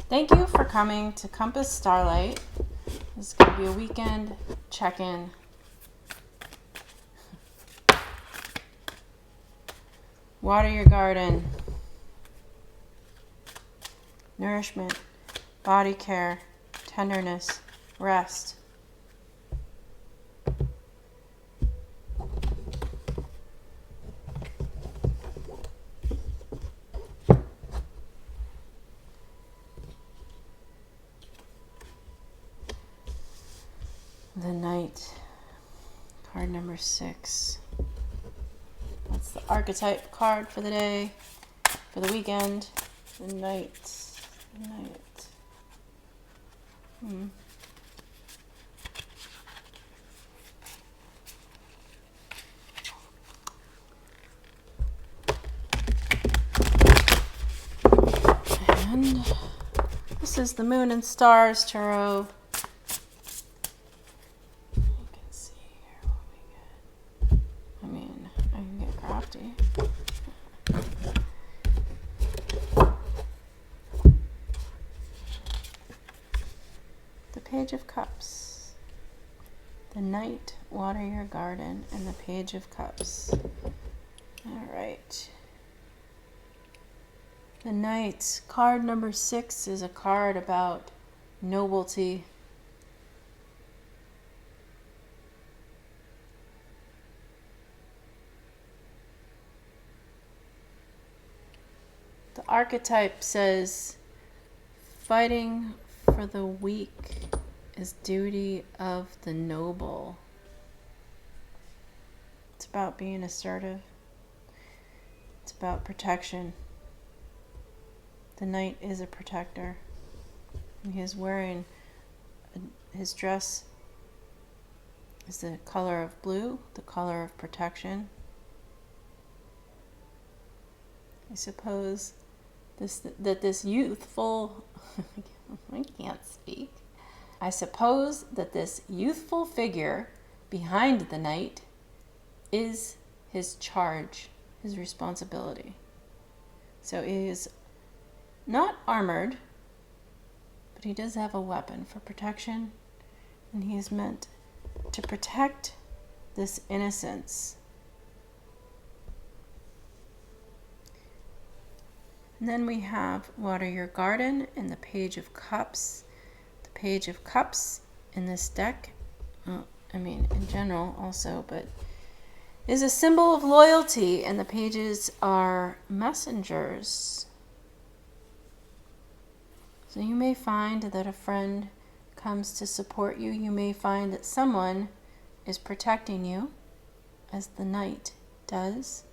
Thank you for coming to Compass Starlight. This is going to be a weekend check-in. Water your garden. Nourishment, body care, tenderness, rest. The Knight, card number 6. That's the archetype card for the day, for the weekend. The Knight. The Knight. And this is the Moon and Stars Tarot. I can get crafty. The Page of Cups. The Knight, water your garden, and the Page of Cups. All right. The Knight, card number 6, is a card about nobility. The archetype says, fighting for the weak is duty of the noble. It's about being assertive. It's about protection. The Knight is a protector. He is wearing, his dress is the color of blue, the color of protection. I suppose this youthful, I can't speak. I suppose that this youthful figure behind the Knight is his charge, his responsibility. So he is not armored, but he does have a weapon for protection, and he is meant to protect this innocence. And then we have water your garden and the Page of Cups. The Page of Cups in this deck, in general also, but is a symbol of loyalty, and the pages are messengers. So you may find that a friend comes to support you. You may find that someone is protecting you, as the Knight does.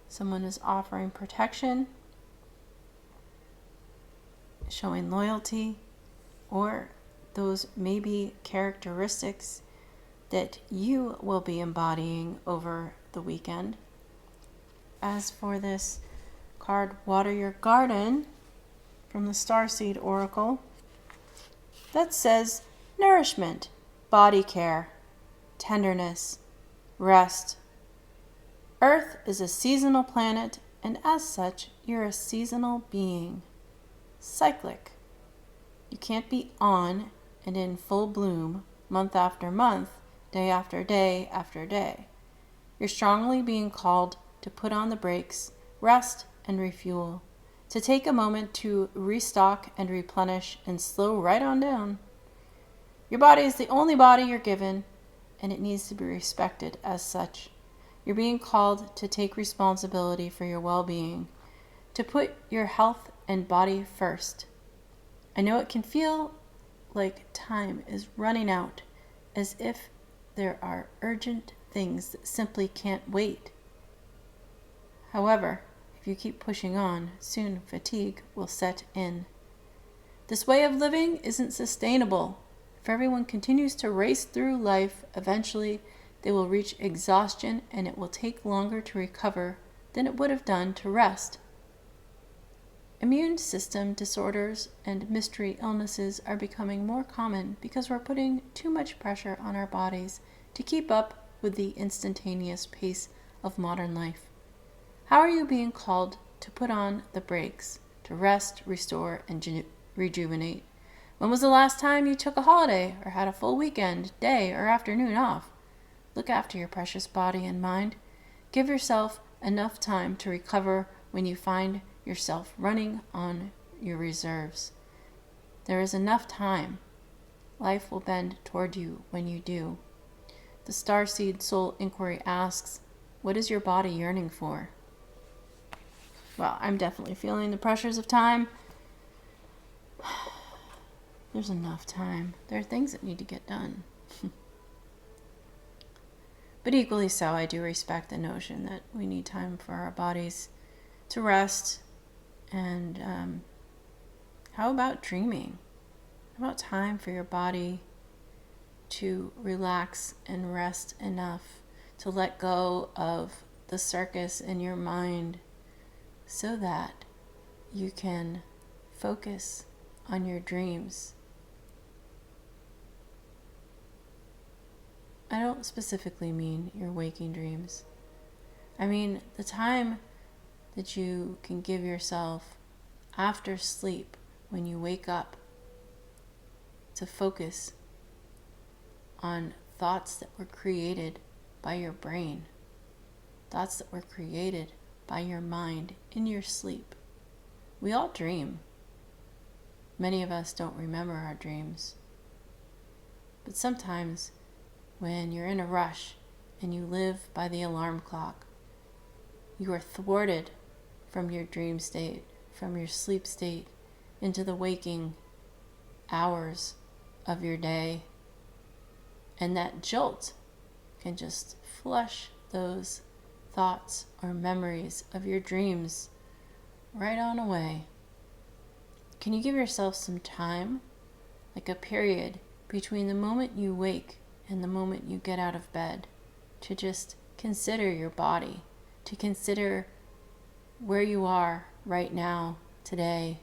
Someone is offering protection, showing loyalty, or those may be characteristics that you will be embodying over the weekend. As for this card, Water Your Garden, from the Starseed Oracle, that says nourishment, body care, tenderness, rest. Earth is a seasonal planet, and as such, you're a seasonal being. Cyclic. You can't be on and in full bloom month after month, day after day after day. You're strongly being called to put on the brakes, rest and refuel, to take a moment to restock and replenish and slow right on down. Your body is the only body you're given, and it needs to be respected as such. You're being called to take responsibility for your well-being, to put your health and body first. I know it can feel like time is running out, as if there are urgent things that simply can't wait. However, if you keep pushing on, soon fatigue will set in. This way of living isn't sustainable. If everyone continues to race through life, eventually they will reach exhaustion, and it will take longer to recover than it would have done to rest. Immune system disorders and mystery illnesses are becoming more common because we're putting too much pressure on our bodies to keep up with the instantaneous pace of modern life. How are you being called to put on the brakes, to rest, restore, and rejuvenate? When was the last time you took a holiday or had a full weekend, day, or afternoon off? Look after your precious body and mind. Give yourself enough time to recover when you find yourself running on your reserves. There is enough time. Life will bend toward you when you do. The Starseed Soul Inquiry asks, what is your body yearning for? Well, I'm definitely feeling the pressures of time. There's enough time. There are things that need to get done. But equally so, I do respect the notion that we need time for our bodies to rest. And how about dreaming? How about time for your body to relax and rest enough to let go of the circus in your mind so that you can focus on your dreams? I don't specifically mean your waking dreams. I mean the time that you can give yourself after sleep when you wake up to focus on thoughts that were created by your brain, thoughts that were created by your mind in your sleep. We all dream. Many of us don't remember our dreams. But sometimes when you're in a rush and you live by the alarm clock, you are thwarted from your dream state, from your sleep state, into the waking hours of your day. And that jolt can just flush those thoughts or memories of your dreams right on away. Can you give yourself some time, like a period between the moment you wake and the moment you get out of bed, to just consider your body, to consider where you are right now, today,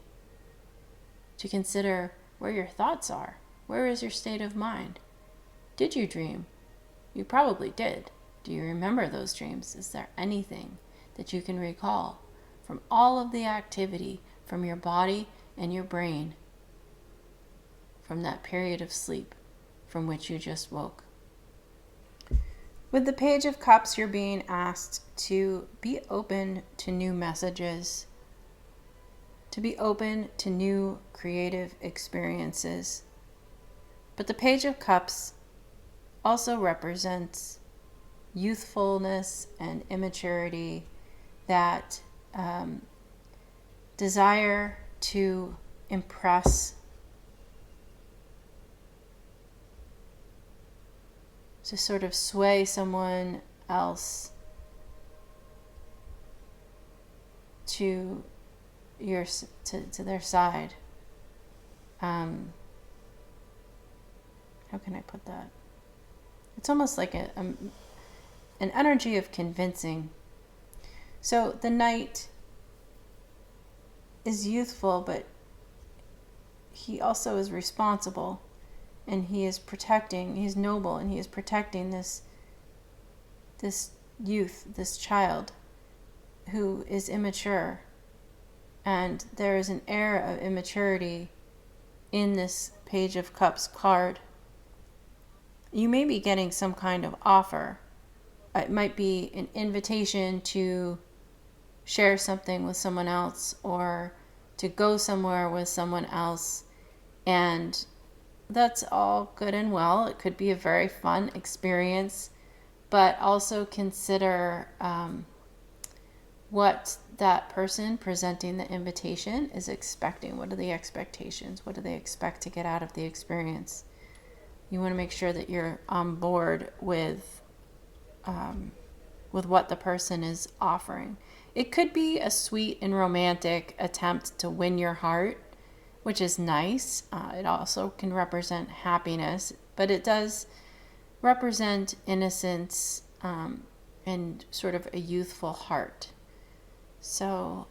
to consider where your thoughts are? Where is your state of mind? Did you dream? You probably did. Do you remember those dreams? Is there anything that you can recall from all of the activity from your body and your brain from that period of sleep from which you just woke? With the Page of Cups, you're being asked to be open to new messages, to be open to new creative experiences. But the Page of Cups also represents youthfulness and immaturity, that desire to impress, to sort of sway someone else to their side. How can I put that? It's almost like an energy of convincing. So the Knight is youthful, but he also is responsible, and he is protecting, he's noble, and he is protecting this youth, this child who is immature. And there is an air of immaturity in this Page of Cups card. You may be getting some kind of offer. It might be an invitation to share something with someone else, or to go somewhere with someone else. And that's all good and well. It could be a very fun experience, but also consider what that person presenting the invitation is expecting. What are the expectations? What do they expect to get out of the experience? You want to make sure that you're on board with what the person is offering. It could be a sweet and romantic attempt to win your heart, which is nice. It also can represent happiness, but it does represent innocence and sort of a youthful heart. So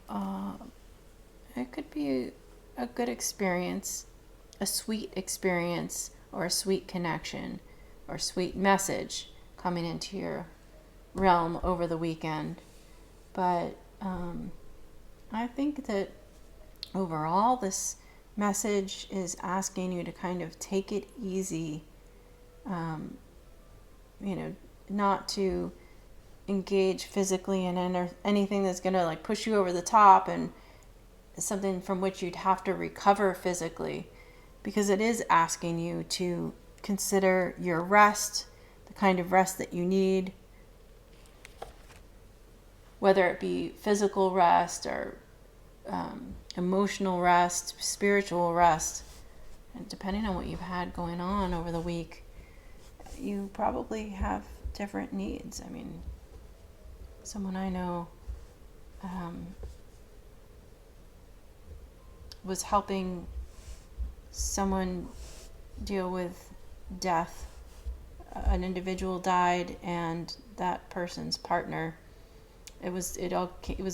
it could be a good experience, a sweet experience, or a sweet connection, or sweet message coming into your realm over the weekend. But I think that overall this message is asking you to kind of take it easy, not to engage physically in anything that's going to like push you over the top and something from which you'd have to recover physically, because it is asking you to consider your rest, the kind of rest that you need, whether it be physical rest or emotional rest, spiritual rest. And depending on what you've had going on over the week, you probably have different needs. I mean, someone I know was helping someone deal with death. An individual died, and that person's partner, it was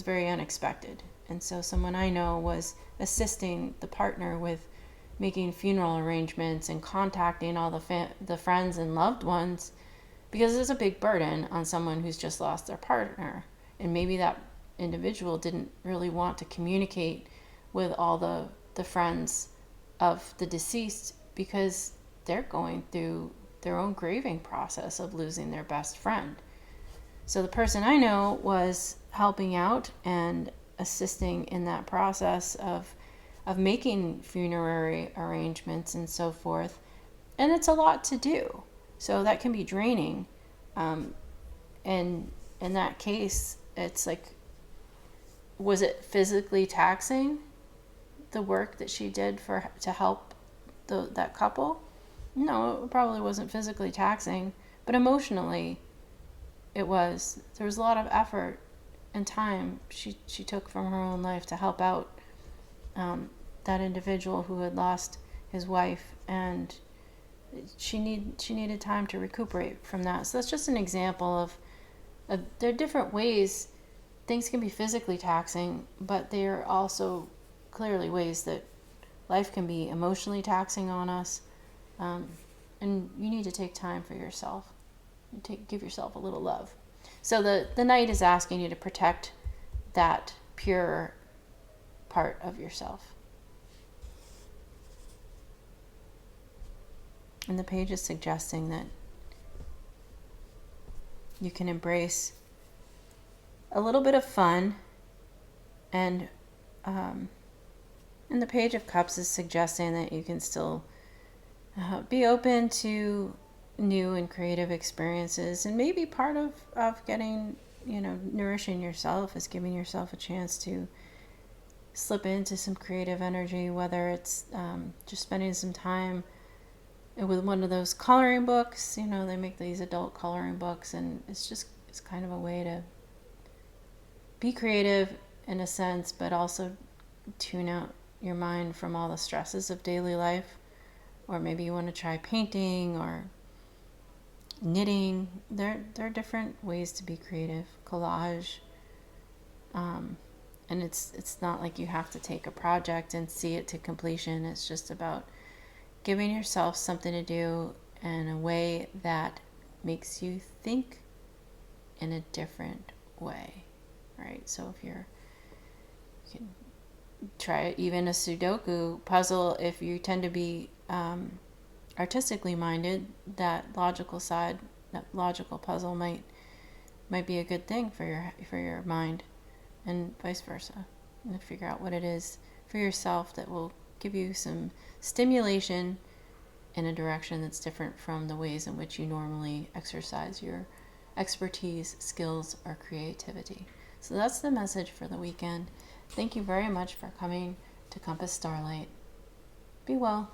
very unexpected. And so someone I know was assisting the partner with making funeral arrangements and contacting all the friends and loved ones, because it's a big burden on someone who's just lost their partner. And maybe that individual didn't really want to communicate with all the friends of the deceased because they're going through their own grieving process of losing their best friend. So the person I know was helping out and assisting in that process of making funerary arrangements and so forth. And it's a lot to do. So that can be draining. And in that case, it's like, was it physically taxing, the work that she did to help that couple? No, it probably wasn't physically taxing, but emotionally it was. There was a lot of effort and time she took from her own life to help out that individual who had lost his wife, and she needed time to recuperate from that. So that's just an example of there are different ways things can be physically taxing, but there are also clearly ways that life can be emotionally taxing on us, and you need to take time for yourself. Give yourself a little love. So the Knight is asking you to protect that pure part of yourself. And the page is suggesting that you can embrace a little bit of fun, and the Page of Cups is suggesting that you can still be open to new and creative experiences. And maybe part of getting, nourishing yourself is giving yourself a chance to slip into some creative energy, whether it's just spending some time with one of those coloring books. They make these adult coloring books, and it's kind of a way to be creative in a sense, but also tune out your mind from all the stresses of daily life. Or maybe you want to try painting or knitting. There are different ways to be creative. Collage. And it's not like you have to take a project and see it to completion. It's just about giving yourself something to do in a way that makes you think in a different way, right? So if you can try even a Sudoku puzzle. If you tend to be artistically minded, that logical puzzle might be a good thing for your mind, and vice versa. And figure out what it is for yourself that will give you some stimulation in a direction that's different from the ways in which you normally exercise your expertise, skills, or creativity. So that's the message for the weekend. Thank you very much for coming to Compass Starlight. Be well.